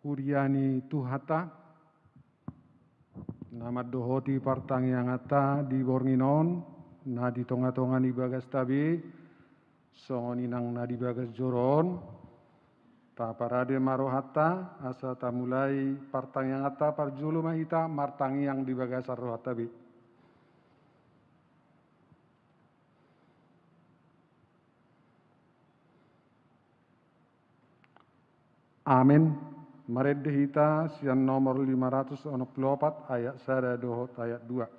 Puriani Tuhata, nama dohoti partang yang ata di Bornginon, na di tonga-tonga di bagas tabi, songoninang na di bagas joron, ta parade marohata, asa ta mulai partang yang ata parjulu mahita, martangi yang di bagas rohatabi. Amin. Maredde hita sian nomor 564 ayat 1 dohot ayat 2.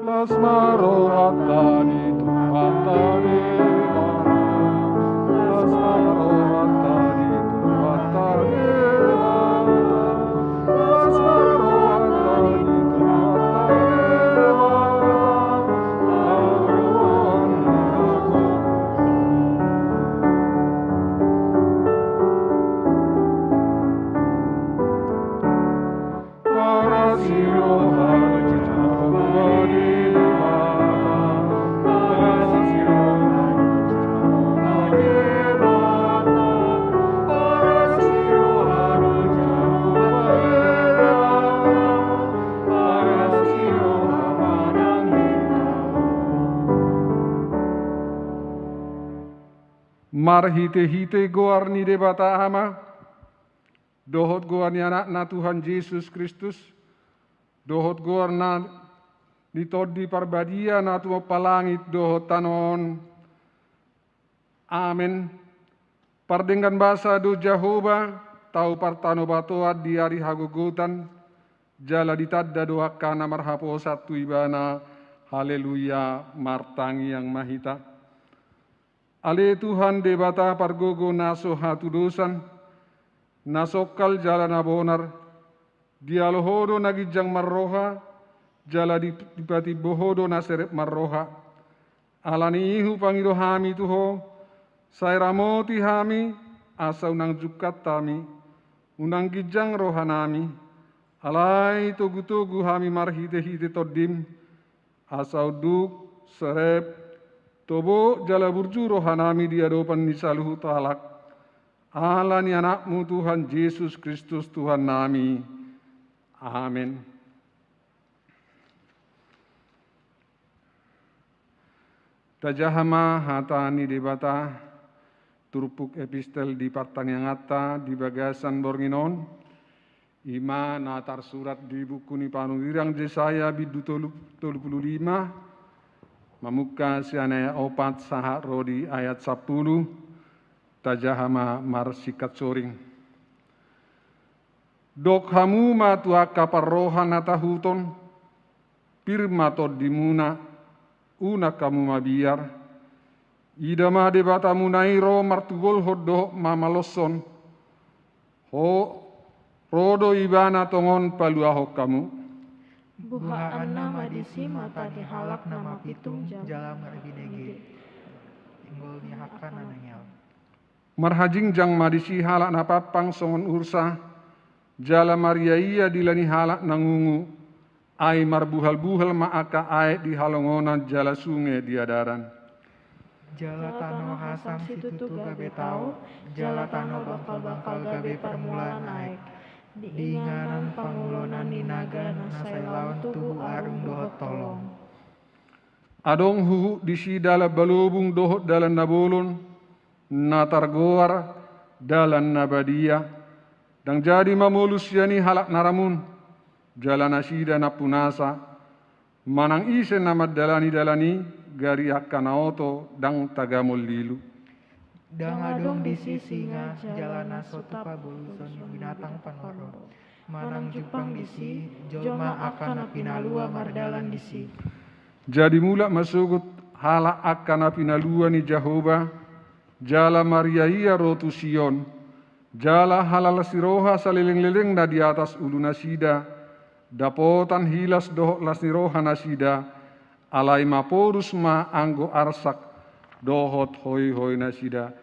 Las marohata di Tuhan tadi, las marohata di Tuhan tadi, las marohata di Tuhan Mar hite-hite goar ni debata ama, dohot goar ni anak na Tuhan Yesus Kristus, dohot goar na ditodi parbadia na tuwa palangit dohot tanon. Amin. Pardengan basa do Jehovah, tau partano batoa di hari hagogotan, jala ditadda doakana marhapo satu ibana, haleluya martangi yang mahita. Ale Tuhan debata pargogo naso hatu dosan, nasokal jala nabonar, dialohodo nagijang marroha, jala dipati bohodo naseret marroha. Alani ihu pangido hami tuho, sairamoti hami, asa unang jukat tami, unang gijang rohanami, alai tugu-tugu hami marhite-hite todim, asa uduk, serep, tobo jala burju rohanami di hadapan nisaluhu talak. Allah ni anakmu Tuhan Yesus Kristus Tuhan nami. Amin. Tajahama hatani debata turpuk epistel di partang yang ata di bagasan Bornginon. Ima natar surat di buku ni panulirang Jesaya bidu 35. Mamuka sianaya opat sahat rodi ayat 10, tajahama marsikat soring. Dok hamu matua kaparrohan atahuton, pirmatod dimuna, una kamu mabiar, idama debata munairo martugol hodo mamaloson, ho rodo ibana tongon paluahok kamu. Buhaan nama disi mata dihalak nama pitung jalan marginege. Tinggol ni hakan anangel. Marhajing jang madisi halak napapang songon ursa, jala mariaia dilani halak nangungu, ai marbuhal-buhal maaka ai di halongonan jala sungai diadaran. Jala tano hasang situtu gabe tau, jala tano bangkal-bangkal gabe permulaan aek. Diinganan pangulonan ninaga nasai lawan tubuh arung dohot tolong. Adong huhu disi dala balubung dohot dalan nabolon, natargoar dalan nabadia, dang jadi mamulus yani halak naramun, jalan asida napunasa, manang isen namad dalani-dalani, gari akkanaoto dang tagamol lilu. Dang adong di singa jalana sotupa buluson binatang panoro. Manang jupang disi jolma akan pinalua mardalan disi. Jadi mula masugut hala akan pinalua ni Jehovah, jala mariaia rotu Sion, jala halal siroha saliling-liling na di atas ulu nasida, dapotan hilas dohok lasniroha nasida, alai maporus ma anggo arsak, dohot hoi-hoi nasida.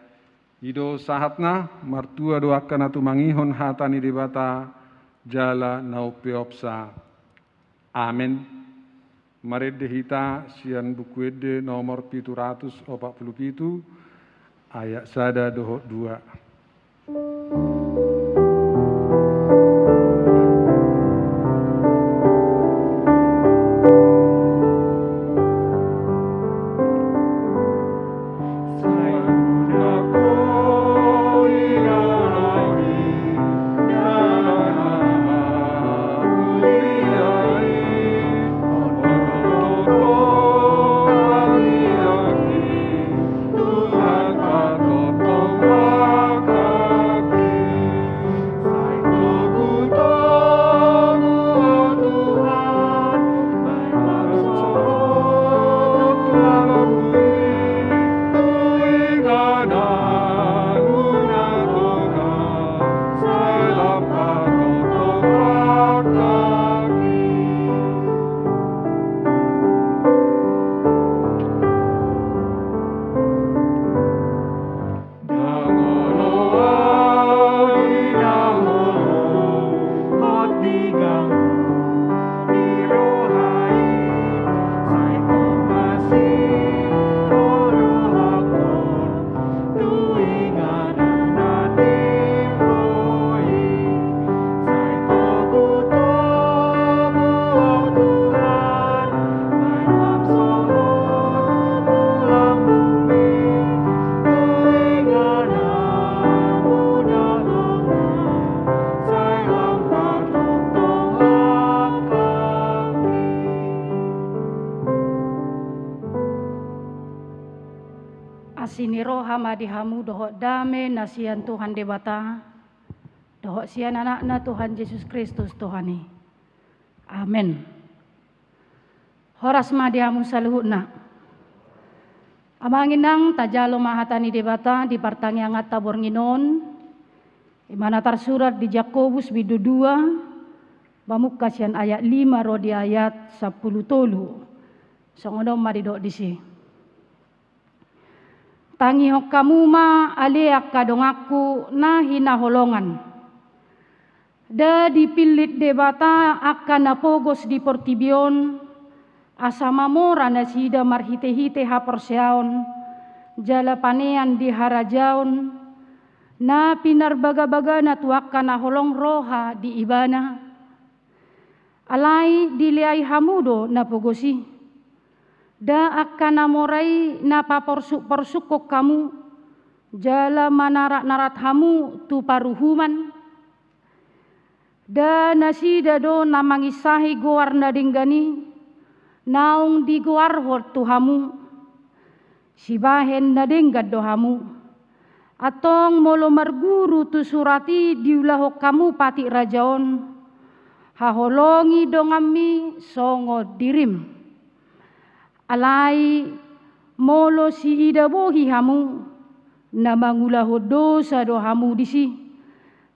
Ido sahatna martua doakan atu mangihon hatani debata jala naupeopsa. Amin. Marede hita sian buku ede nomor 747 ayat 1 dohok 2. Asiniro hamadi hamu dohok dame nasian Tuhan debata, dohok sian anakna Tuhan Yesus Kristus Tuhani. Amin. Horas madi hamu saluhutna. Amanginang tajalo mahatani debata di partang yang tabor nginon, imana tersurat di Yakobus bidu 2, bamuk kasian ayat 5 rodi ayat 10 tolu. Songono madi dok disi. Tangi hok kamu ma aleak kadong aku na hinaholongan. Da dipilit debata akan napogos di portibion asama mora na sida marhite-hite haporseaon jala panean di harajaon na pinarbaga-baga na tuaka na holong roha di ibana. Alai diliai hamudo na pogosi. Da akan namorai napa porsuk kamu jala manarat-narat hamu tu paruhuman. Da nasida do namangisahi goar nadinggani naung di goar hot tu hamu sibahen nadinggad do hamu atong molo marguru tu surati diulahok kamu pati rajaon haholongi dongami songo dirim. Alai molo si ida bohi hamu na mangulaho dosa do hamu disi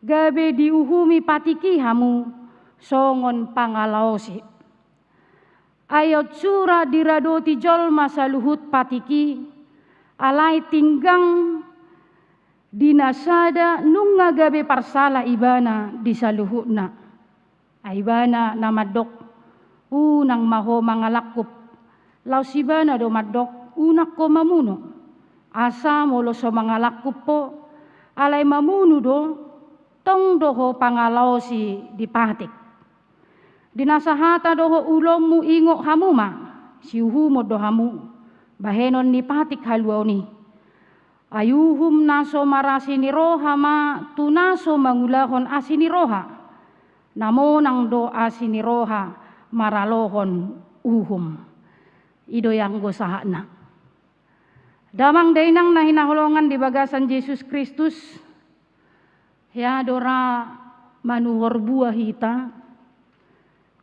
gabe diuhumi patiki hamu songon pangalaosi. Ayat surah diradoti jol masa luhut patiki alai tinggang dinasada nunga gabe parsala ibana disaluhutna. Aibana namadok unang maho mangalakup lau sibana do madok unak ko mamuno asa molo so mangalakup po alai mamunu do tong doho pangalaosi dipatik dinasahata doho ulomu ingok hamuma siuhumo do hamu bahenon ni patik haluauni ayuhum naso marasini roha ma tunaso mangulahon asini roha namonang do asini roha maralohon uhum. Ido yang gosahana. Damang dainang na hinaholongan di bagasan Yesus Kristus. Ya dora manuhor buah hita.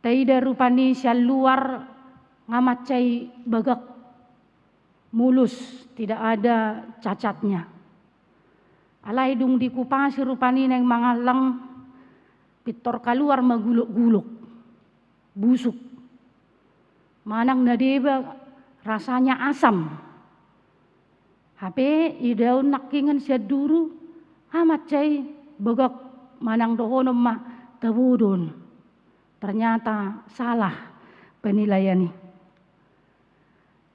Taida rupani siya luar ngamatcay bagak mulus. Tidak ada cacatnya. Alay dung dikupasi rupani nang mangalang. Pitor kaluar magulok-gulok. Busuk. Manang nadeba rasanya asam. Hape idaun nakingan siya duru amat cay begak manang dohonom ma tabudon. Ternyata salah penilaian ini.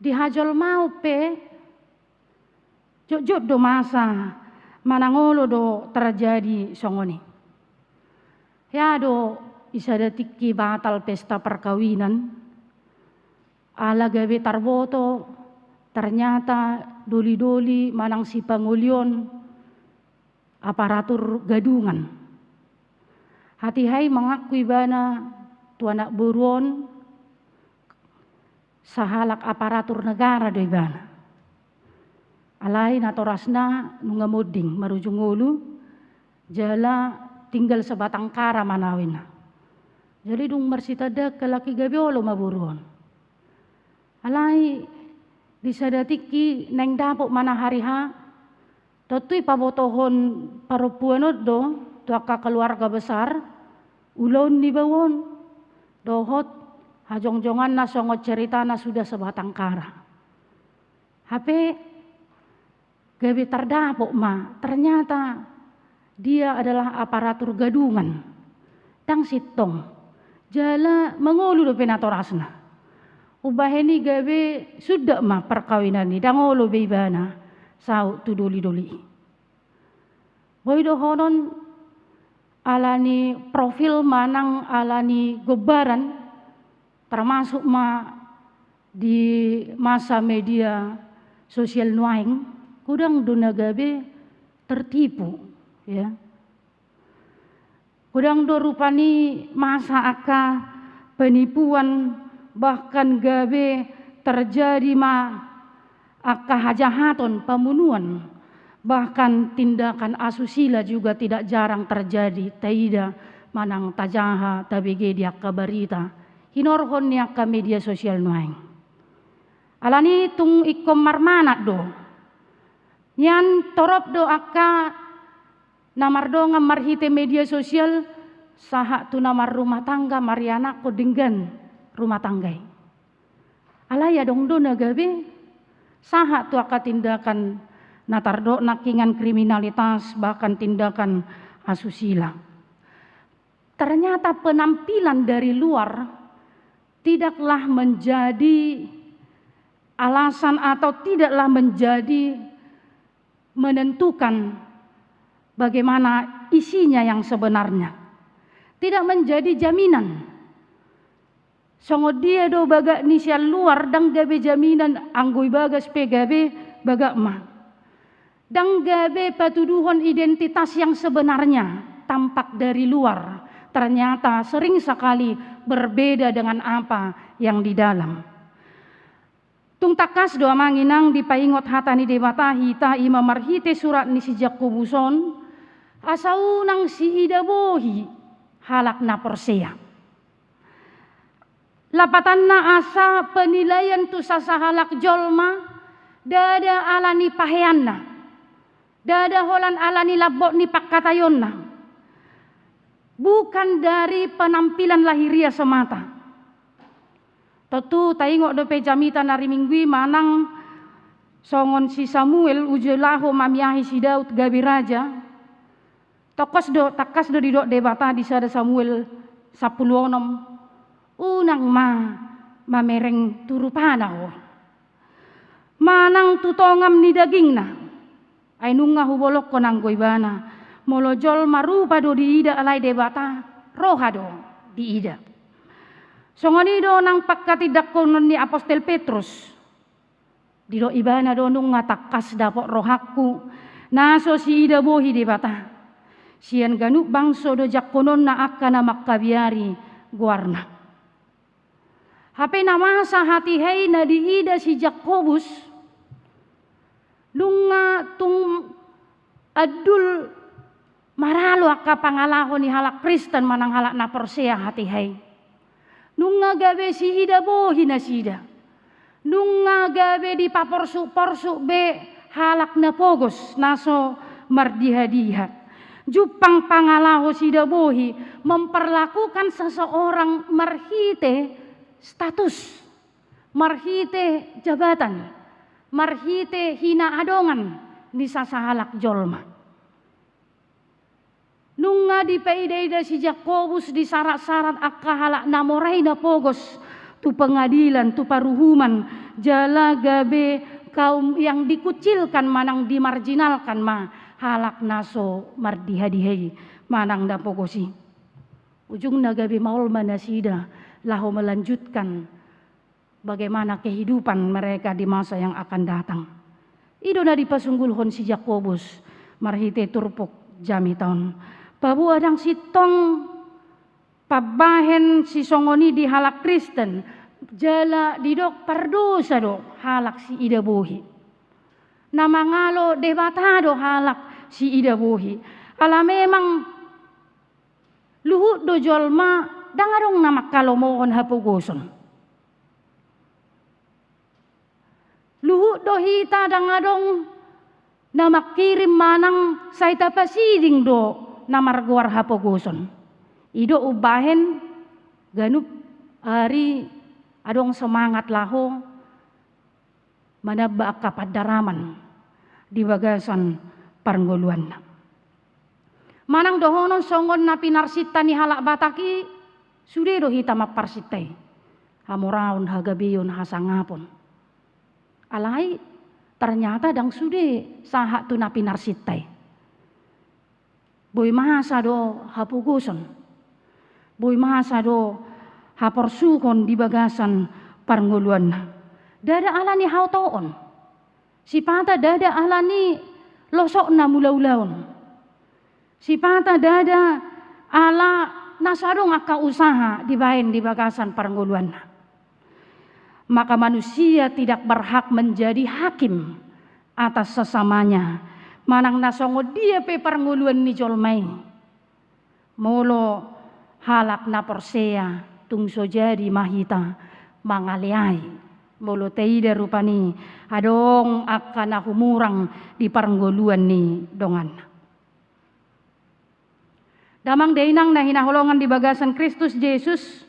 dihajol mau pe jod do masa manangolo do terjadi songoni. Ya do isada tiki batal pesta perkawinan ala gawe tarboto ternyata doli-doli manang si pangulion aparatur gadungan. Hati hai mengakui bana tu anak buruan sahalak aparatur negara do ibana. Alai natorasna nungamuding marujung ulu jala tinggal sebatang kara manawina. Jadi dung marsitada kelaki gabiolo maburuan. Alai disadatiki neng dapok mana hari ha totui pabotohon parupuanod do tuaka keluarga besar ulon di bawon dohot hajong-jongan na songot cerita na sudah sebatang kara. HP gabi terdapok ma ternyata dia adalah aparatur gadungan tang sitong jala mengulu do penatorasna ubaheni gabe sudah ma perkawinan ni dangolo beibana sau tu doli-doli boydo honon alani profil manang alani gobaran termasuk ma di masa media sosial nuaing kudang dona gabe tertipu ya. Kudang do rupani masa aka penipuan bahkan gabe terjadi ma aka hajahaton pembunuhan bahkan tindakan asusila juga tidak jarang terjadi taida manang tajaha tabege dia kabarita hinorhon ni aka media sosial nuaing alani tung ikom marmanat do nyan torop do aka namar do ngamarhite media sosial saha tu namar rumah tangga mariana ko denggan rumah tanggai alaya dong do nagabe saha tu aka tindakan natardo nakingan kriminalitas bahkan tindakan asusila. Ternyata penampilan dari luar tidaklah menjadi alasan atau tidaklah menjadi menentukan bagaimana isinya yang sebenarnya. Tidak menjadi jaminan. Songo dia do baga nisial luar dang gabe jaminan anggoi bagas pe gabe baga ma. Dang gabe patuduhon identitas yang sebenarnya tampak dari luar. Ternyata sering sekali berbeda dengan apa yang di dalam. Tung takas doa manginang dipaingot hatani debata hita ima marhite surat ni si Jakobuson asaunang si ida bohi halak na persea. Lapatan na asa penilaian tu sasahalak jolma dada alani paheanna dada holan alani labok ni pakkatayonna bukan dari penampilan lahiria semata. Tentu taingok do pejamita nari minggui manang songon si Samuel ujelaho mamiahi si Daud gabi raja. Tokos do takas do didok debata di sada Samuel 10 unang mamereng turu panau. Manang tutongam ni dagingna. Ay nunga hubolok ko nang goibana. Molojol marupa do diida alai debata roha do diida. Songoni do nang pakkatidak konon ni Apostel Petrus. Dido ibana do nung ngatakas dapok rohakku. Naso si ida bohi debata. Sian ganuk bangso do jakonon na akana makkabiari guarna. Hape namasa hati hei na diida si Jakobus. Lunga tung adul maralo akka pangalahon ni halak Kristen manang halak na persea hati hai. Nunga gabe si ida bohi na sida. Nunga gabe di paporsu-porsu be halak na pogos naso mardiha-diha. Jupang pangalaho sida bohi memperlakukan seseorang marhite status, marhite jabatan, marhite hina adongan di sasahalak jolma. Nunga di peida si Jakobus di syarat-syarat akka halak namorai na pogos tu pengadilan tu paruhuman jala gabe kaum yang dikucilkan manang dimarginalkan halak naso mardihadihai manang dapogosi. Ujungnya gabe maul manasida lahu melanjutkan bagaimana kehidupan mereka di masa yang akan datang. Ido na dipasunggulhon si Jakobus marhite turpuk jami taon. Babu adang sitong pabahen si songoni di halak Kristen jala didok pardosa do halak si ida bohi. Nama ngalo debatado halak si ida bohi. Ala memang luhut do jolma dangarong nama kalomohon hapugoson. Luhut do hita dangarong nama kirim manang saita pasiding do namarguar hapugoson. Ido ubahen ganup hari adong semangat laho manaba kapadaraman di bagasan parnggoluan. Manang dohonon songon na pinarsita ni halak bataki sude do hita maparsitai hamoraon hagabiyon hasangapon. Alai ternyata dang sude saha tu na pinarsitai. Boy mahasa do hapuguson. Boy mahasa do haporsukon di bagasan parnggoluan. Dada alani hautoon. Sipata dada alani losok na mulaulaon. Sipata dada ala nasarong aka usaha dibahen di bagasan parnggoluan. Maka manusia tidak berhak menjadi hakim atas sesamanya. Manang nasongo dia pe parnggoluan ni jolmai. Molo halak na porsea tungso jadi mahita mangaleai. Molo teida rupani adong akan humurang di parnggoluan ni dongan. Damang dainang na hinaholongan di bagasan Kristus Yesus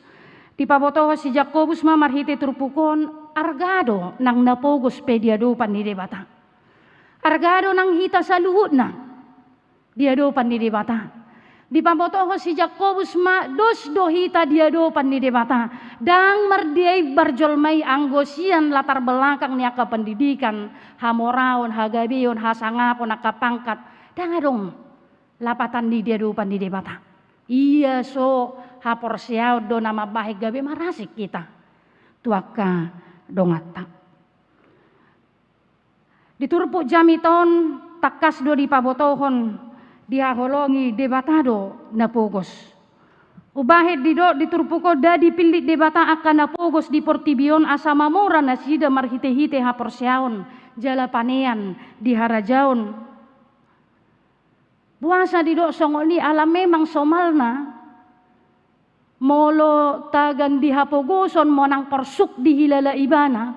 di pabotoho si Jakobus marhite turpukon argado nang napogos pe diadopan ni debata. Argado nang hita sa luhut na diadopan ni debata. Di pabotoho si Jakobus dos do hita diadopan ni debata. Dang mardiay barjolmai anggosian latar belakang ni aka pendidikan hamoraon hagabion hasangapon akapangkat dangadong lapatan di dia dupan di debata. Iya so haporsiao do nama baik gabe marasik kita. Tuaka dongata. Diturpuk jamiton takas do di pabotohon diaholongi debatado napogos. Ubahet di do diturpuko da dipilih debata akan napogos di portibion asama mora nasida marhite-hite haporsiaon jala panean di harajaon. Puasa di dok songoli alam memang somalna molo tagan dihapogoson monang porsuk di hilala ibana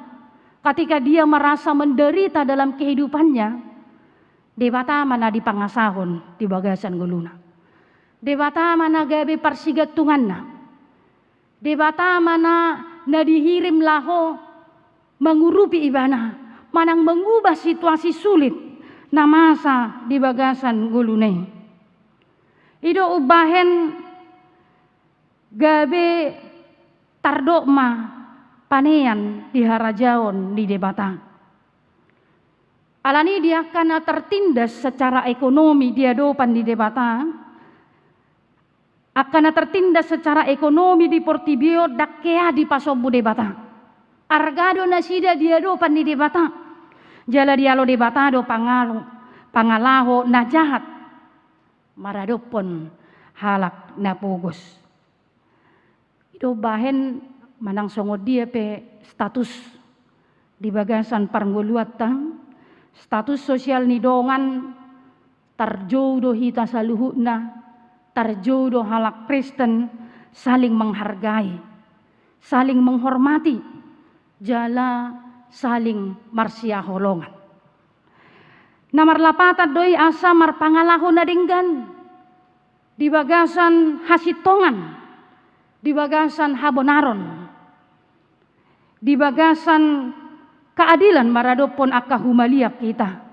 ketika dia merasa menderita dalam kehidupannya debata mana di pangasahon di bagasan guluna debata mana gabe parsigatunganna debata mana na dihirim laho mengurupi ibana manang mengubah situasi sulit na masa di bagasan gulune. Ido ubahen gabe tardokma panean di harajaon di debata. Alani dia akan tertindas secara ekonomi dia dopan di debata. Akan tertindas secara ekonomi di portibio dakkea di pasobu debata. Argado nasida dia dopan di debata. Jala dialo debatado pangalaho na jahat maradopon halak na pugos. Ito bahen manang songod dia pe status di bagasan parnggoluatan status sosial ni dongan tarjodo hita sa luhutna tarjodo halak Kristen saling menghargai saling menghormati jala saling marsia holongan. Namar lapatan doi asa mar pangalaho na dinggan di bagasan hasitongan, di bagasan habonaron, di bagasan keadilan maradopon aka humaliak kita.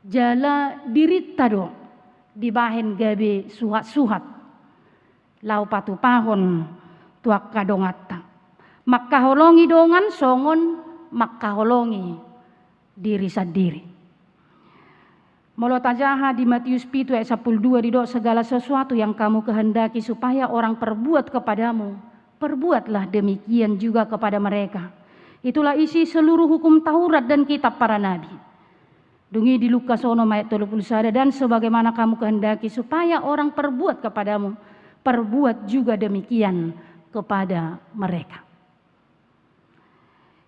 Jala dirita do di bahen gabe suhat-suhat lau patupahon tuak kadongata. Maka holongi dongan songon makaholongi diri sendiri. Molo tajaha di Matius 7 ayat 12 didok segala sesuatu yang kamu kehendaki supaya orang perbuat kepadamu, perbuatlah demikian juga kepada mereka. Itulah isi seluruh hukum Taurat dan kitab para nabi. Dungi di Lukas 6 ayat 31, dan sebagaimana kamu kehendaki supaya orang perbuat kepadamu, perbuat juga demikian kepada mereka.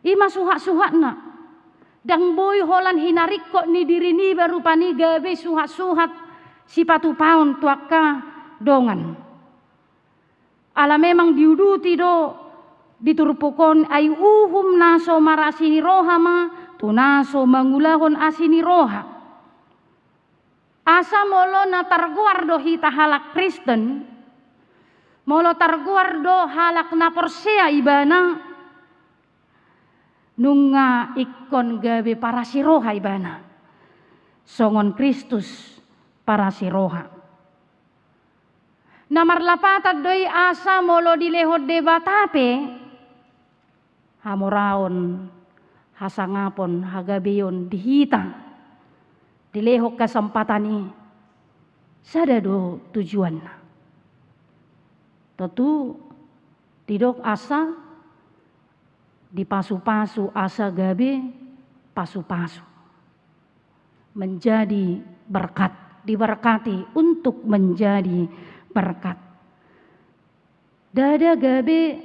Ima suhat-suhatna dang boy holan hinarik kok ni diri ni baru pani gabe suhat-suhat si patu paun tuaka dongan. Ala memang diuduti do diturpukon ay uhum naso marasini rohama tu naso mangulahon asini roha. Asa molo na targuar do hita halak Kristen, molo targuar do halak na porsea ibana, nunga ikon gabe para siroha ibana songon Kristus para siroha. Namar lapatad doi asa molo dilehod debatape hamoraon hasangapon hagabeyon dihita dilehok kesempatani sada do tujuan. Tentu tidok asa dipasu-pasu asa gabe pasu-pasu menjadi berkat, diberkati untuk menjadi berkat. Dada gabe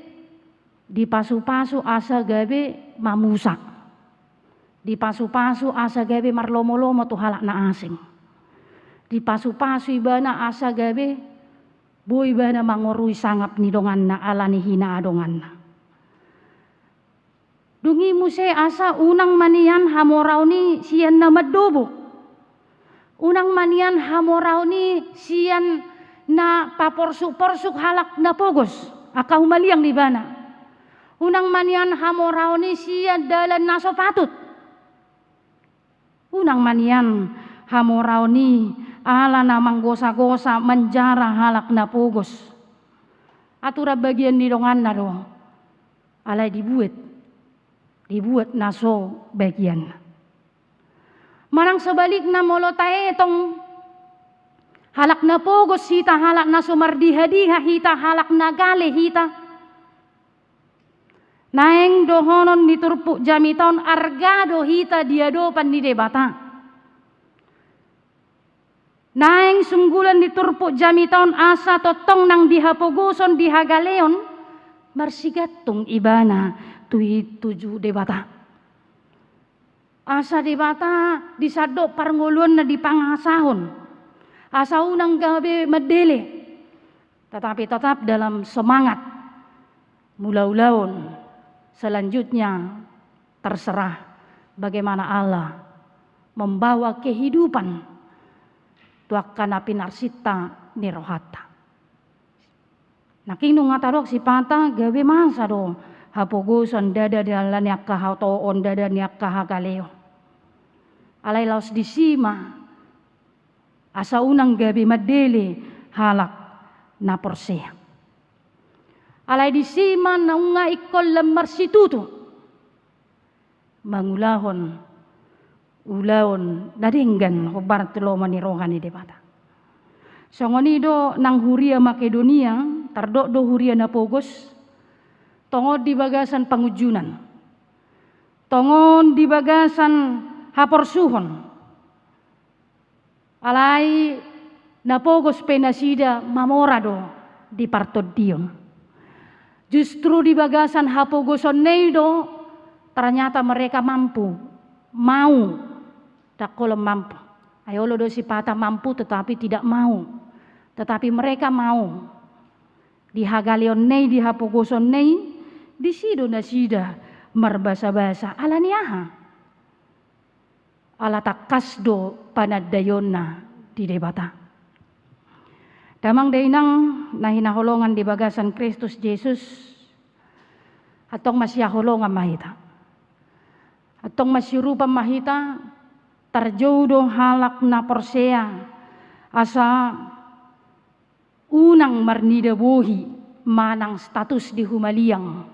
dipasu-pasu asa gabe mamusak, dipasu-pasu asa gabe marlomo-lomo tu halak na asing, dipasu-pasu ibana asa gabe boy ibana mangorui sangap ni dongan na alani hina adongan na. Dungi muse asa unang manian hamorauni sian na madobo. Unang manian hamorauni sian na paporsuk-porsuk halak na pogos. Aka humaliang di bana. Unang manian hamorauni sian dalan na sopatut. Unang manian hamorauni ala namang gosa-gosa menjara halak na pogos. Atura bagian di dongan na do. Alay dibuat naso bagian. Marang sebaliknya molo taetong halak na pogos hita, halak na sumardiha-diha hita, halak na gale hita. Naeng dohonon niturpuk jamiton argado hita diadopan di debata. Naeng sunggulan diturpuk jamiton asa totong nang dihapogoson dihagaleon marsigatung ibana tuju debata. Asa debata disadok parnguluan na dipangasahon. Asa unang gabe medele. Tetapi tetap dalam semangat mula-ulaun. Selanjutnya terserah bagaimana Allah membawa kehidupan tuakana pinarsita nirohata. Naking nung ngatarok si pata gabe masa do hapogoson dada dalan yak kahatoon dada yak kahagaleo. Alay laos disima asa unang gabi madele halak na porsea. Alay disima na unga ikol lemar situto mangulahon ulaon nadinggan ho Bartoloma ni rohani debata. Songonido nang huria Makedonia tardok do huria na pogos tongod di bagasan pangujunan, tongon di bagasan haporsuhon, alay napogos penasida mamorado di partodion. Justru di bagasan hapogoson neido ternyata mereka mau, tak kolom mampu. Ayolo do si pata mampu tetapi tidak mau, tetapi mereka mau. Di hagalion nei, di hapogoson nei, di sido na sida marbasa-basa ala niyaha ala takasdo panadayonna di debata. Damang dainang nahinaholongan di bagasan Kristus Yesus atong masyaholongan mahita. Atong masyurupan mahita tarjodo halak na porsea asa unang marnida bohi manang status di humaliang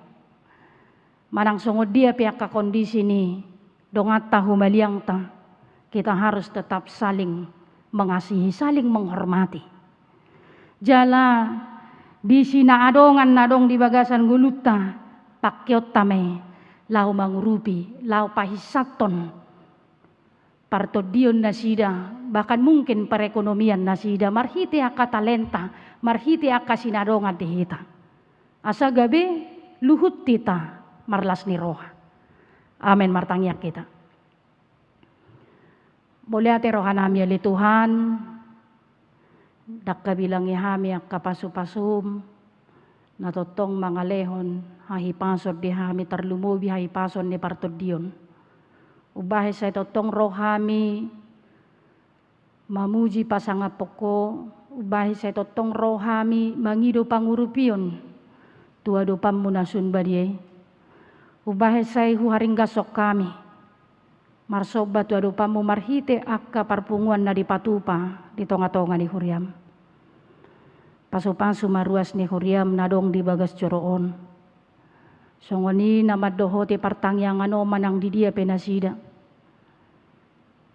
Manang sungod dia pihak ka kondisi ni dongata humaliang ta, kita harus tetap saling mengasihi, saling menghormati. Jala di sinaadongan nadong di bagasan guluta pakyot tame lau mangurupi lau pahisaton partodion nasida, bahkan mungkin perekonomian nasida marhiti aka talenta, marhiti aka sinadongan dihita. Asa gabe luhut tita marlas ni roha. Amin martangyak kita. Boleh ate rohanami ali Tuhan, dak kabilang ihami ak kapasupasum, natotong mga lehon, hahipasod di hami tarlumubi hahipason ni partodion. Ubahe sa totong rohami, mamuji pasangapoko, ubahe sa totong rohami, mangido pangurupion, tuado pamunasun badie. Ubahe sa huharing gasok kami, marsoba tuado pamu marhite akka parpunguan na dipatupa, di tonga-tonga ni Huriam. Pasupan sumaruas ni Huriam nadong di bagas coroon. Songoni namadohote partangyangan o manang di dia penasida.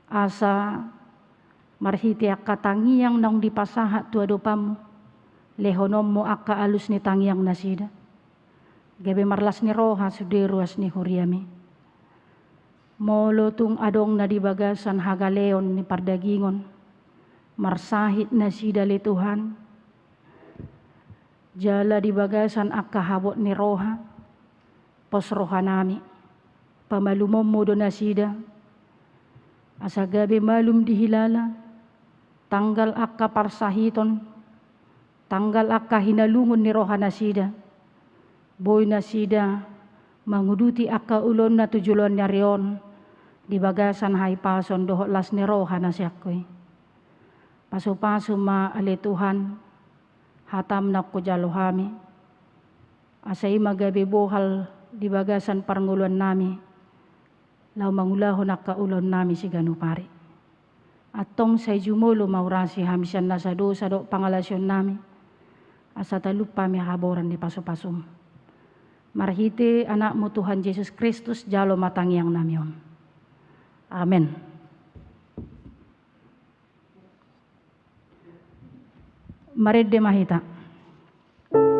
Asa marhiti akka tangiang nang dipasaha tuado pamu, lehonom mo akka alus ni tangiang nasida. Gabe marlas ni roha suderuas ni Huriami. Molo tung adong na dibagasan hagaleon ni pardagingon, marsahit nasida li Tuhan. Jala dibagasan akka habot ni roha, pos roha nami, pamalumom mo do nasida. Asa gabi malum dihilala, tanggal akka parsahiton, tanggal akka hinalungun ni roha nasida. Boy nasida manguduti akka ulon na tujulon na riyon, di bagasan haipason dohot las ni roha nasyakoy. Paso-paso maali Tuhan, hatam na ko jalohami. Asay magabi bohal di bagasan parngulon nami, lau mangulahon akka ulon nami si ganupari. Atong say jumulo maurasi hamisan na sa dosa do pangalasyon nami, asa talupa mi haboran di paso-pasum. Marhiti anak mo Tuhan Yesus Kristus jalo matangyang namyon. Amen. Marid de mahita. Di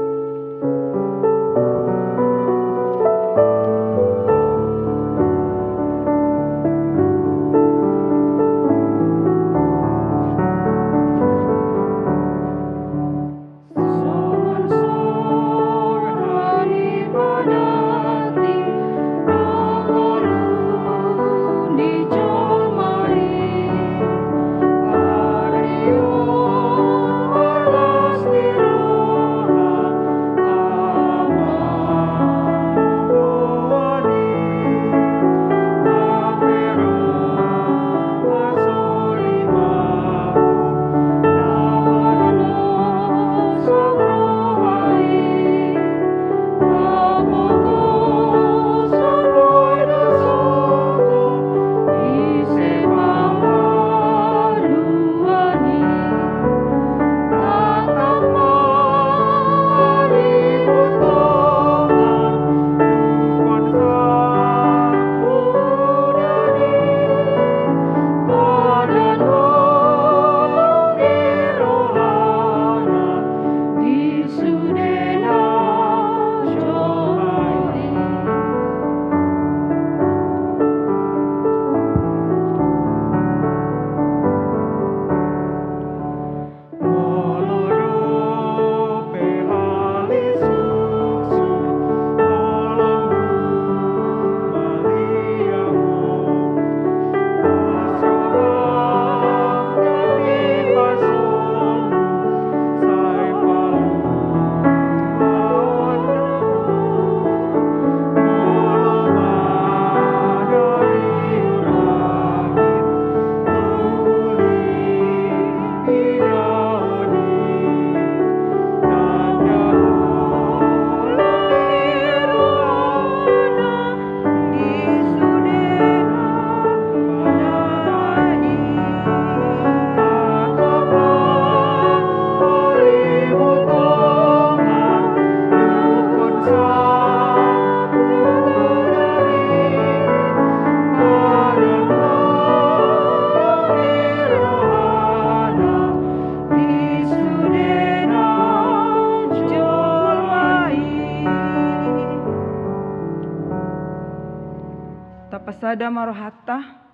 sada marohata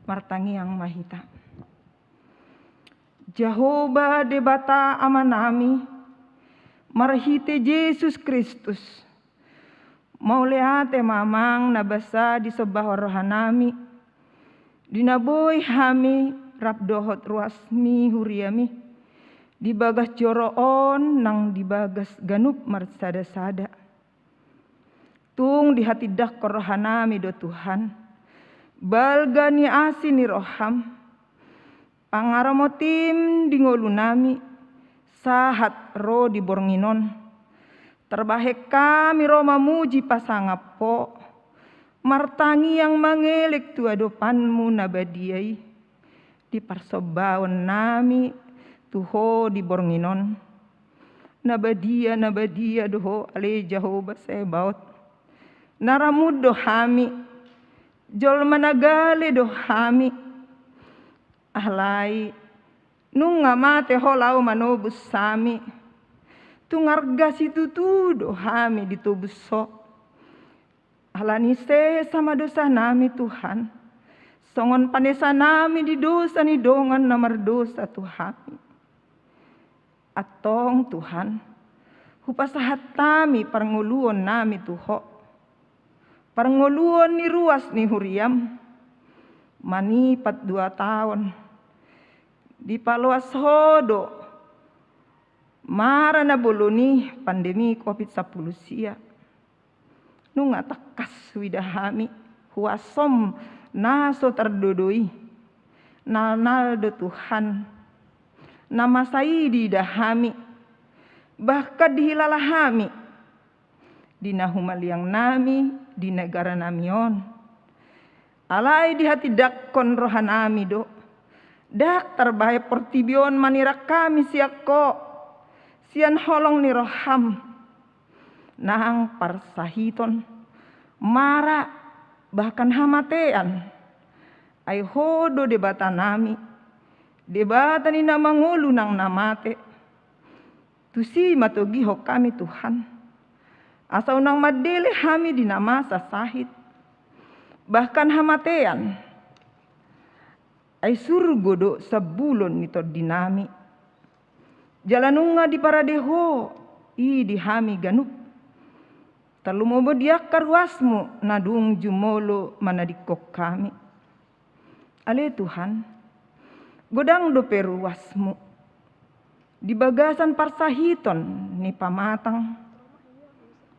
martangi yang mahita. Jehovah debata amanami marhite Yesus Kristus. Mauleate mamang nabasa di sebah rohanami. Dinaboy hami rabdohot ruasmi huriami. Dibagas joroon nang dibagas ganup marsada-sada. Tung di hati dak rohanami do Tuhan. Balgani asin ni roham. Pangaramotim di ngolunami. Sahat ro di bornginon. Terbahek kami ro mamuji pasangapo. Martangi yang mangelek tu adopanmu nabadiai. Di parsobawan nami tuho di bornginon. Nabadia doho ale Jehovah Sebaot. Naramud dohami. Jol managale dohami. Ahlai. Nung ngamate holau manobus sami. Tungarga situ tu dohami ditubus so. Alanise sama dosa nami Tuhan. Songon panesa nami di dosa ni dongan namar dosa Tuhan. Atong Tuhan. Hupasahat kami parnguluon nami Tuho. Parnguluon ni ruas ni huriam. Manipat 2 tahun. Di paluas hodo. Mara na boloni pandemi COVID-19 sia. Nunga takas widahami. Huasom naso terdodoi. Nal do Tuhan. Nama saidi dahami. Bahkan dihilalahami. Di nahumaliang nami. Di negara namion. Alai di hati dakon rohanami do. Dak terbaik portibion manirak kami siako. Sian holong ni roham. Nang parsahiton. Mara bahkan hamatean. Ay hodo debata nami. Debata ni namangulu nang namate. Tusi matogiho kami Tuhan. Asau nang madele hami dinamasa sahit. Bahkan hamatean. Ay surgodo sabulon nito dinami. Jalanunga di paradeho. I dihami ganup. Talumobo diak karwasmu. Nadung jumolo manadikok kami. Ale Tuhan. Godang do peruasmu. Di bagasan parsahiton ni pamatang.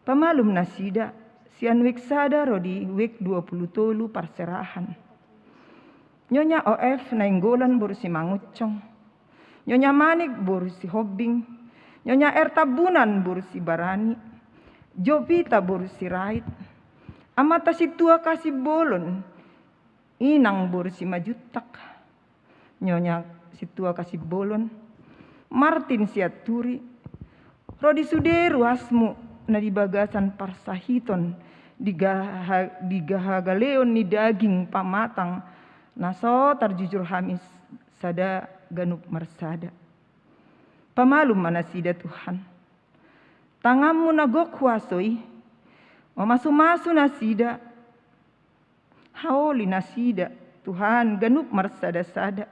Pamalum nasida. Sian wik sada rodi wik 23 parserahan. Nyonya OF nainggolan borusi mangucong. Nyonya Manik borusi hobbing. Nyonya Ertabunan borusi barani. Jovita borusi rait. Amata si tua kasih bolon. Inang borusi majutak. Nyonya si tua kasih bolon. Martin siaturi. Rodi suderu asmu. Na di bagasan parsahiton. Digahagaleon ni daging pamatang. Naso tarjujur hamis. Sada ganup marsada. Pamalum manasida Tuhan. Tanganmu nagok huasoi. Mamasu-masu nasida. Haoli nasida. Tuhan ganup marsada-sada.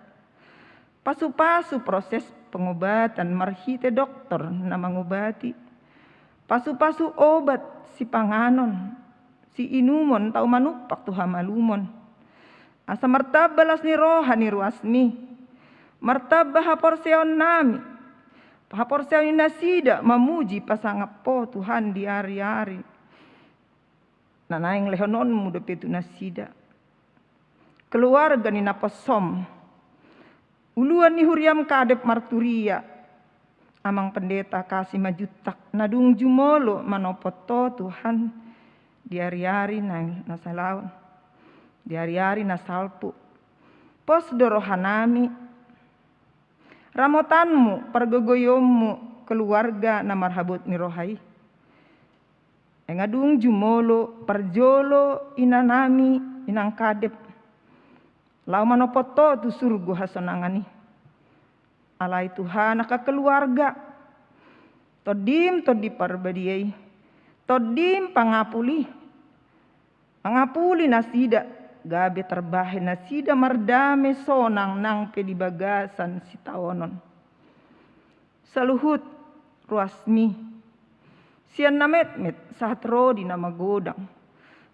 Pasu-pasu proses pengobatan. Marhite dokter na mangobati. Pasu-pasu obat si panganon. Si inumon tau manupak Tuhan malumon. Asa martabalas ni rohani ruasmi. Martabah haporseon nami. Haporseon ni nasida mamuji pasangapo Tuhan di hari-hari. Nanaing lehonon muda petu nasida. Keluarga ni naposom. Uluan ni huriam kadep marturia. Amang pendeta kasih majutak. Nadung jumolo manopoto Tuhan. Di hari-hari nasalawan. Di hari-hari nasalpu. Pos dorohanami. Ramotanmu, pergogoyommu, keluarga na marhabut ni rohai. Engadung jumolo, perjolo, inanami, inang kadep. Lau manopoto tu surgu hasonangani. Alai Tuhan naka keluarga. Todim todi parbadiai. Todim pangapuli. Pangapuli nasida. gabe terbahe nasida mardame sonang nang pedibagasan si taonon. Saluhut ruasmi sian namet-met saat rodi nama godang.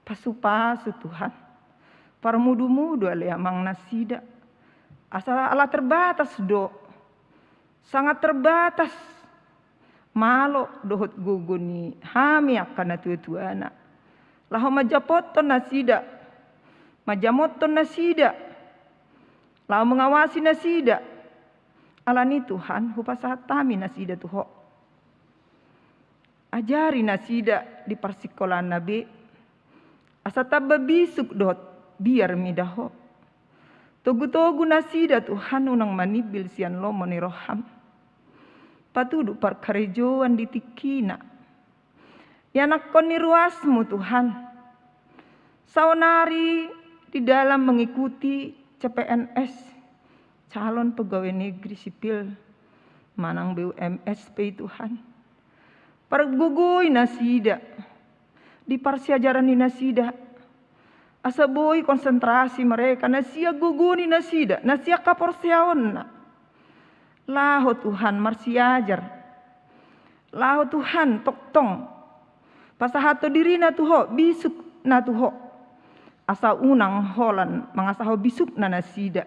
Pasu-pasu Tuhan. Parmudu-mudu ale amang nasida. Asal ala terbatas do. Sangat terbatas. Malo dohot guguni hami akan tua-tuana. Laho majapoton nasida. Majamoton nasida. Laho mengawasi nasida. Alani Tuhan hupasahat tami nasida tuho. Ajari nasida di persikolan nabi. Asa tabba bisuk dot biar midaho. Togu-togu nasida Tuhan unang manibil sian lomo ni roham. Patudu parkarejoan di tikina. Yanak kon ni ruasmu Tuhan. Saunari di dalam mengikuti CPNS. Calon pegawai negeri sipil. Manang BUMSP Tuhan. Pergugui nasida. Di parsiajaran ni nasida. Asa boy konsentrasi mereka. Nasia guguni nasida. Nasia kaporsiaon na. Laho Tuhan marsiajar. Laho Tuhan toktong. Pasahato diri na tuho. Bisuk na tuho. Asa unang holan. Mangasaho bisuk na nasida.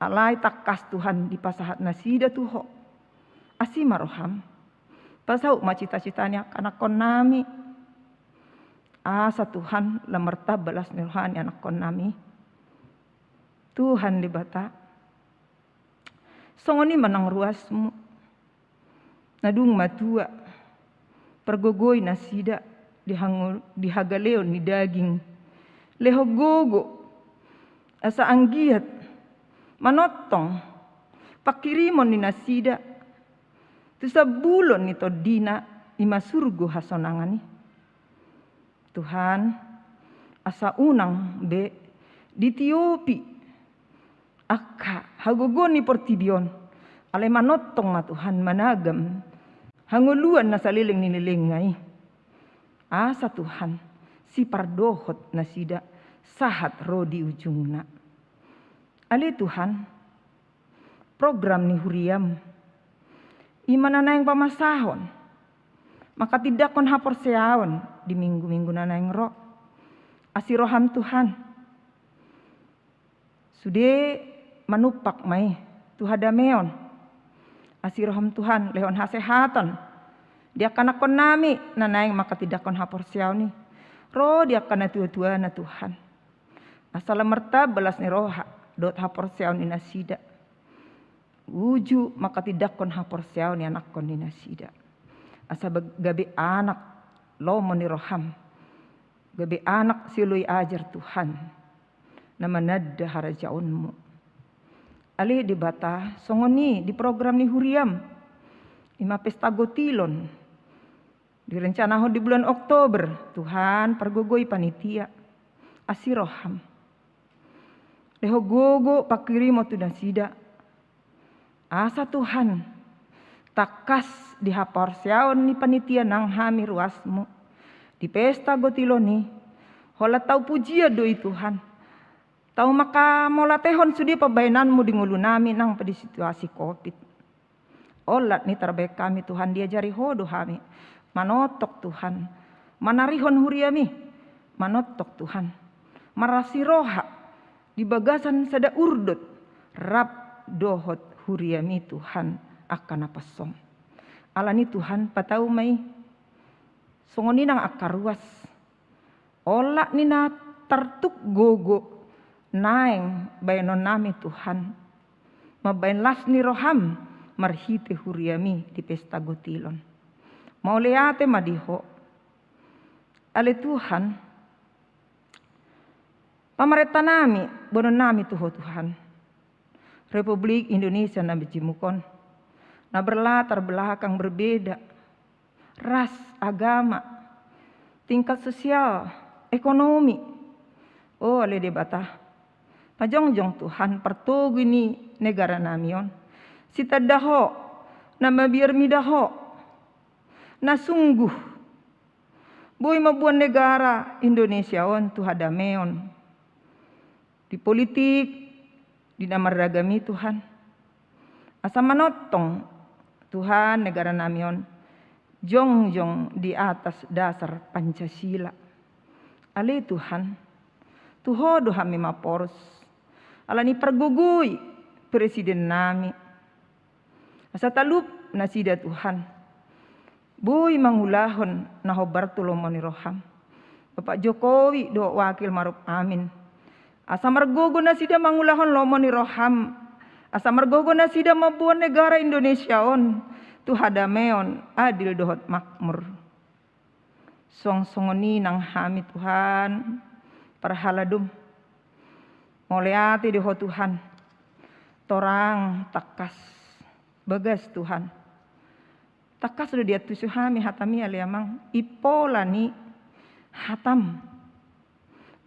Alay takas Tuhan di pasahat nasida tuho. Asima roham. Pasau macita-citanya anak kon nami. Asa Tuhan lamerta balas nirohani anak kon nami. Tuhan dibata. Songoni manang ruasmu. Nadung matua. Pergogoi nasida. Dihagaleon ni daging. Leho gogo. Asa anggiat. Manotong. Pakirimon ni nasida. Tu sa bulon nito dina ima surgo hasonangani. Tuhan asa unang be di Tiopi akka hagogon ni portibion alay manotong nga Tuhan managam hanguluan na saliling nililingay. Asa Tuhan si pardohot na sida sahat rodi ujungna. Ali Tuhan program ni Huriam imana na yung pamasahon. Maka tidak kon hapor seaon di minggu-minggu na yung ro. Asiroham Tuhan. Sude manupak may tuhadameon. Asiroham Tuhan lehon hasehatan. Dia kana kon nami na yung maka tidak kon hapor seaon ni. Ro dia kana tua-tua na Tuhan. Asalamerta belas ni roha dot hapor seaon ni nasida. Uju maka tidak kon hapor siaw ni anak kon ni nasida. Asa gabi anak lomo ni roham. Gabi anak siluy ajar Tuhan. Na manadda harajaunmu. Ali di bata songoni di program ni Huriam. Ima pesta gotilon. Direncanaho di bulan Oktober. Tuhan pergogoi panitia. Asiroham. Leho gogo pakirimo tu nasida. Asa Tuhan, takas dihapor siaon ni panitia nang hami ruasmu. Di pesta gotilo ni, hola tau pujia doi Tuhan. Tau maka molatehon sudi pabayananmu di ngulu nami nang pada situasi COVID. Olat ni terbaik kami Tuhan diajari hodo kami. Manotok Tuhan, manarihon huriami. Manotok Tuhan, marasi roha di bagasan sada urdut. Rap dohot huriami Tuhan akan apasong. Alani Tuhan patau may songoni nang akaruas. Ola nina tartuk gogo naeng bayanon nami Tuhan. Mabayan las ni roham marhite huriami di pesta gotilon. Mauleate madiho. Ale Tuhan pamareta nami bonon nami tuho Tuhan. Republik Indonesia na bijimukon. Na berlatar belakang berbeda. Ras, agama, tingkat sosial, ekonomi. Oh ale debata. Pajongjong Tuhan pertugu ni negara namion. Sita daho, na mabiar midaho. Na sungguh. Boy mabuan negara Indonesia on tuhadameon. di politik, di namaragami Tuhan. Asa manotong Tuhan negara namion jongjong di atas dasar Pancasila. Ale Tuhan, tuhodo kami maporos. Alani pergugui presiden nami. Asa talup nasida Tuhan. Bui mangulahon na Bartolomeo Roham. Bapak Jokowi do wakil maruf amin. Asa margogo na sida mangulahon lomoni Roham. Asa margogo na sida mabuan negara Indonesia on. Tuhadameon adil dohot makmur. Song-songoni nang hami Tuhan. Parhaladum. Moleati dohot Tuhan. Torang takas. Bagas Tuhan. Takas sudah dia tusu hami hatami aliamang. Ipolani hatam.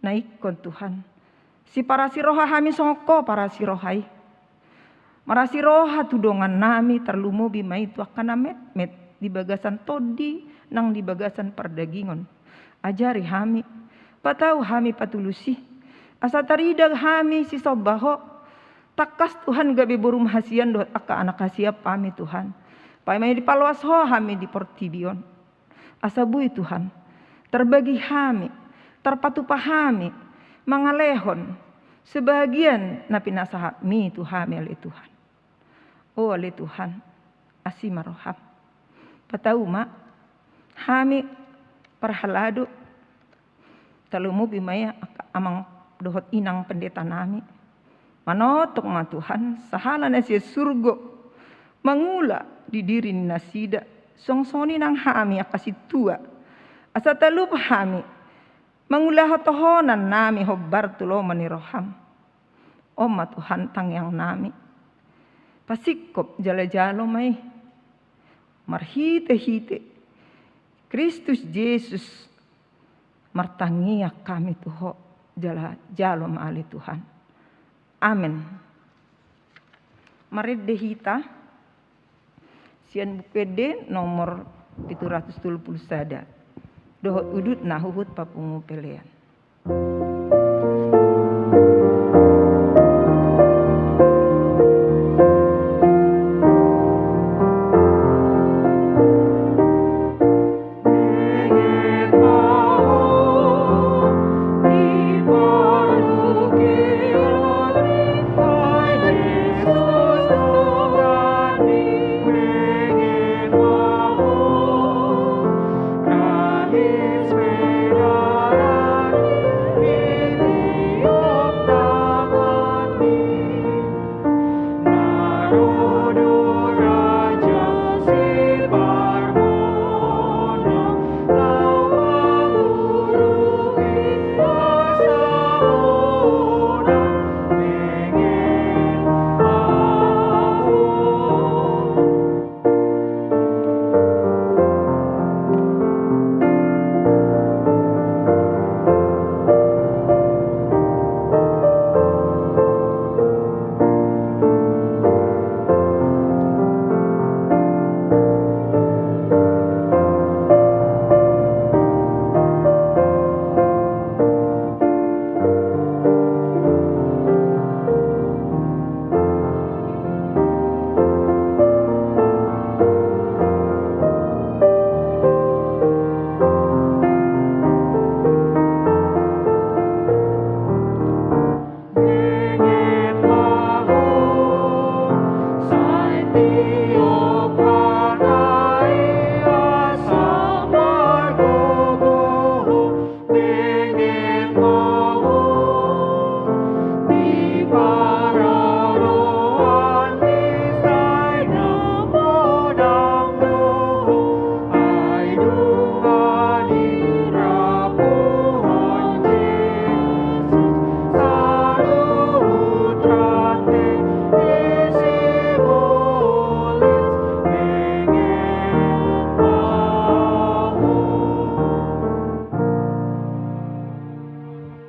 Naikon Tuhan. Si para siroha hami songko para sirohai. Marasi roha tudongan nami terlumu bima itu akan met di bagasan todi nang di bagasan perdagingon. Ajari hami, patau hami patulusi. Asa taridag hami si sobaho. Takas Tuhan gabi burum hasian doh aka anak hasiap kami Tuhan. Paimai di paluas ho hami di portibion. Asa bui Tuhan. Terbagi hami, terpatupah hami, mangalehon. Sebagian napi nasaha mi Tuhan ali Tuhan. Oh ali Tuhan, asimaroham. Patau ma, hami perhalado. Talumu bimaya amang dohot inang pendeta nami. Manotok ma Tuhan, sahala nasi surgo. Mangula di diri nasida. Songsoni nang hami akasi tua. Asa talup hami. Mangulah tohonan nami Bartolomeo Roham. Oma Tuhan tangyang nami. Pasikop jala-jalo may. Marhite-hite. Kristus Yesus. Martangiya kami tuho. Jala-jalo maali Tuhan. Amin. Maridehita. Sian bukede nomor 730 sada. Dohot udut nahuhut papungu pelean.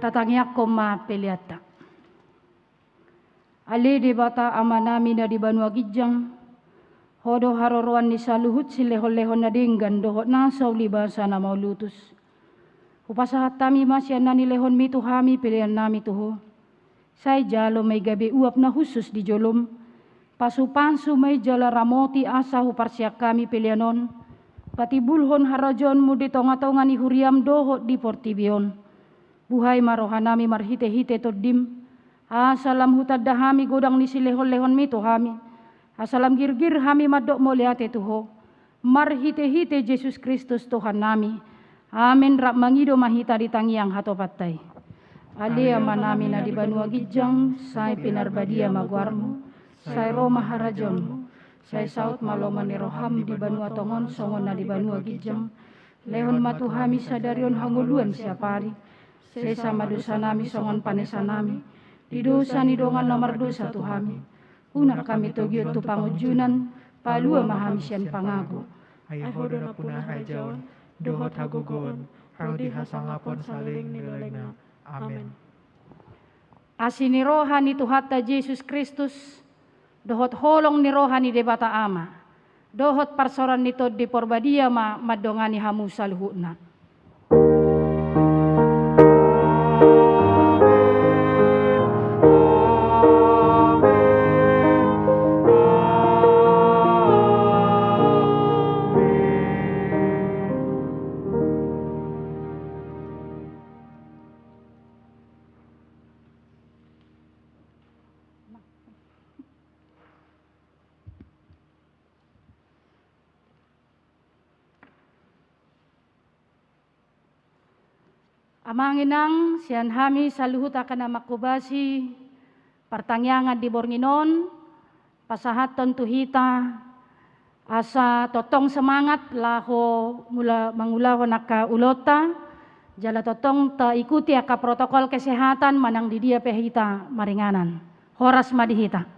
Tatangya koma peliata. Ali di bata amanami na di Banua Gijang. Hodo haroroan ni saluhut si lehon-lehon na dinggan dohot na sauli basa na maulutus. Upasahat tami masyan na ni lehon mi tuhami pilihan nami tuho. Sai jalo may gabi uap na husus di jolom. Pasupansu may jala ramoti asa huparsiak kami pilianon. Patibulhon harajon mo di tonga-tonga ni huriam dohot di portibion. Buhay marohanami marhite-hite todim. Asalam hutad dahami godang ni silehon-lehon mito hami. Asalam girgir hami madok moliate tuho. Marhite-hite Yesus Kristus Tuhan nami. Amin rak mangido mahita di tangiang hatopatay. Alia manami na di banua gijang, say pinarbadia magwarmo, say Roma harajonmo, say saut maloman ni roham di banua tongon songon na di banua gijang, lehon matuhami sadarion hanguluan siapari, say sama dosa nami songon panesa nami, di dosa ni dongan nomor dosa tuhami, una kami togiot tu pangujunan, palua mahamisian pangago. Ayahodon punah hajaon, dohot hagogon, harudi hasangapon saling nilainya. Amin. Asini rohani Tuhata Yesus Kristus, dohot holong ni rohani debata ama, dohot parsoran nito di porbadia madongani hamu saluhuna. Amanginang sian hami saluhut akan makubasi pertangyangan di Bornginon pasahaton tuhita asa totong semangat laho mula mangulahon aka ulota jala totong ta ikuti aka protokol kesehatan manang di dia pehita maringanan horas madihita.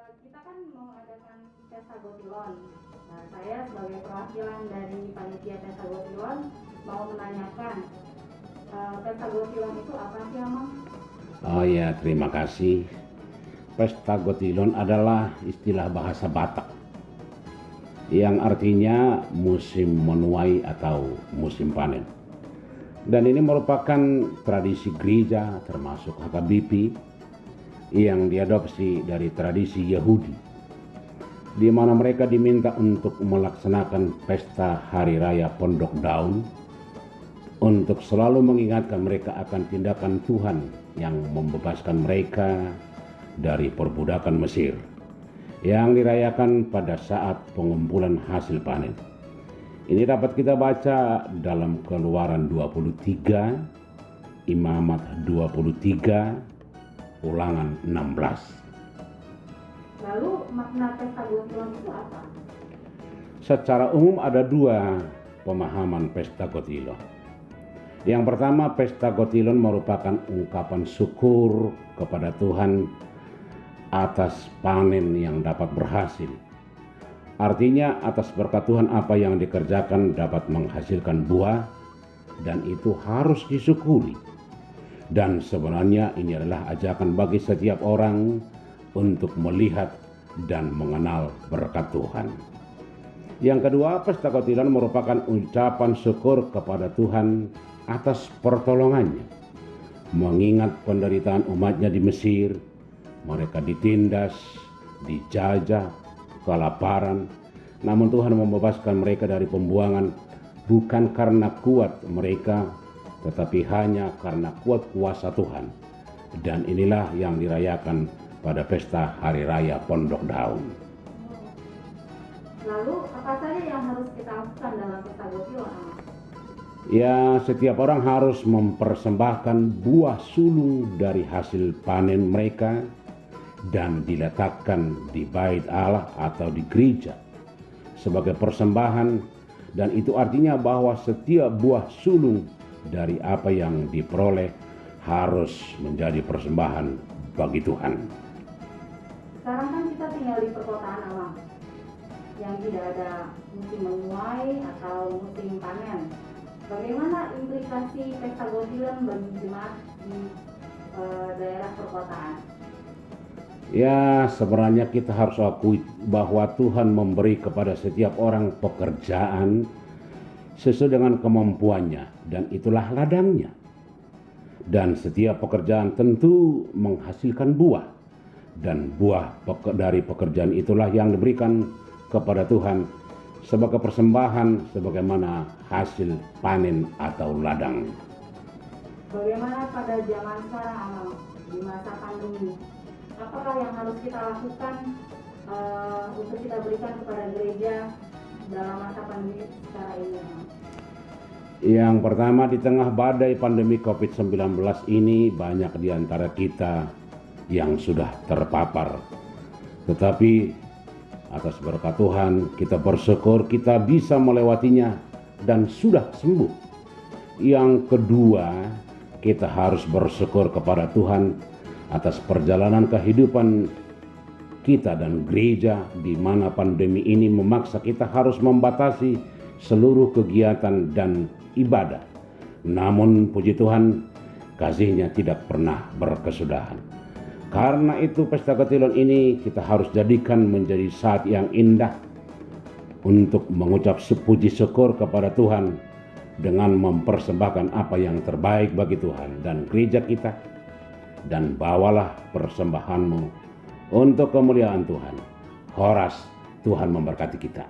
Kita kan mau adakan pesta Gotilon. Nah, saya sebagai perwakilan dari panitia pesta Gotilon mau menanyakan pesta Gotilon itu apa sih, Amang? Oh ya, terima kasih. Pesta Gotilon adalah istilah bahasa Batak yang artinya musim menuai atau musim panen. Dan ini merupakan tradisi gereja termasuk HKBP yang diadopsi dari tradisi Yahudi, di mana mereka diminta untuk melaksanakan pesta Hari Raya Pondok Daun untuk selalu mengingatkan mereka akan tindakan Tuhan yang membebaskan mereka dari perbudakan Mesir yang dirayakan pada saat pengumpulan hasil panen. Ini dapat kita baca dalam Keluaran 23, Imamat 23, Ulangan 16. Lalu makna pesta Gotilon itu apa? Secara umum ada dua pemahaman pesta Gotilon. Yang pertama, pesta Gotilon merupakan ungkapan syukur kepada Tuhan atas panen yang dapat berhasil. Artinya atas berkat Tuhan apa yang dikerjakan dapat menghasilkan buah dan itu harus disyukuri. Dan sebenarnya ini adalah ajakan bagi setiap orang untuk melihat dan mengenal berkat Tuhan. Yang kedua, pesta Gotilon merupakan ucapan syukur kepada Tuhan atas pertolongannya. Mengingat penderitaan umatnya di Mesir, mereka ditindas, dijajah, kelaparan, namun Tuhan membebaskan mereka dari pembuangan bukan karena kuat mereka, tetapi hanya karena kuat kuasa Tuhan. Dan inilah yang dirayakan pada pesta Hari Raya Pondok Daun. Lalu apa saja yang harus kita lakukan dalam pesta Gotilon? Ya, setiap orang harus mempersembahkan buah sulung dari hasil panen mereka dan diletakkan di bait Allah atau di gereja sebagai persembahan, dan itu artinya bahwa setiap buah sulung dari apa yang diperoleh harus menjadi persembahan bagi Tuhan. Sekarang kan kita tinggal di perkotaan awam yang tidak ada musim menuai atau musim panen. Bagaimana implikasi pesta Gotilon bagi jemaat di daerah perkotaan? Ya, sebenarnya kita harus akui bahwa Tuhan memberi kepada setiap orang pekerjaan sesuai dengan kemampuannya, dan itulah ladangnya. Dan setiap pekerjaan tentu menghasilkan buah, dan buah dari pekerjaan itulah yang diberikan kepada Tuhan sebagai persembahan, sebagaimana hasil panen atau ladang. Bagaimana pada zaman sekarang, Amang, di masa pandemi? Apakah yang harus kita lakukan untuk kita berikan kepada gereja dalam masa pandemi sekarang ini? Yang pertama, di tengah badai pandemi COVID-19 ini banyak di antara kita yang sudah terpapar. Tetapi atas berkat Tuhan kita bersyukur kita bisa melewatinya dan sudah sembuh. Yang kedua, kita harus bersyukur kepada Tuhan atas perjalanan kehidupan kita dan gereja di mana pandemi ini memaksa kita harus membatasi seluruh kegiatan dan ibadah. Namun puji Tuhan, kasih-Nya tidak pernah berkesudahan. Karena itu pesta Gotilon ini kita harus jadikan menjadi saat yang indah untuk mengucap puji syukur kepada Tuhan dengan mempersembahkan apa yang terbaik bagi Tuhan dan gereja kita. Dan bawalah persembahanmu untuk kemuliaan Tuhan. Horas, Tuhan memberkati kita.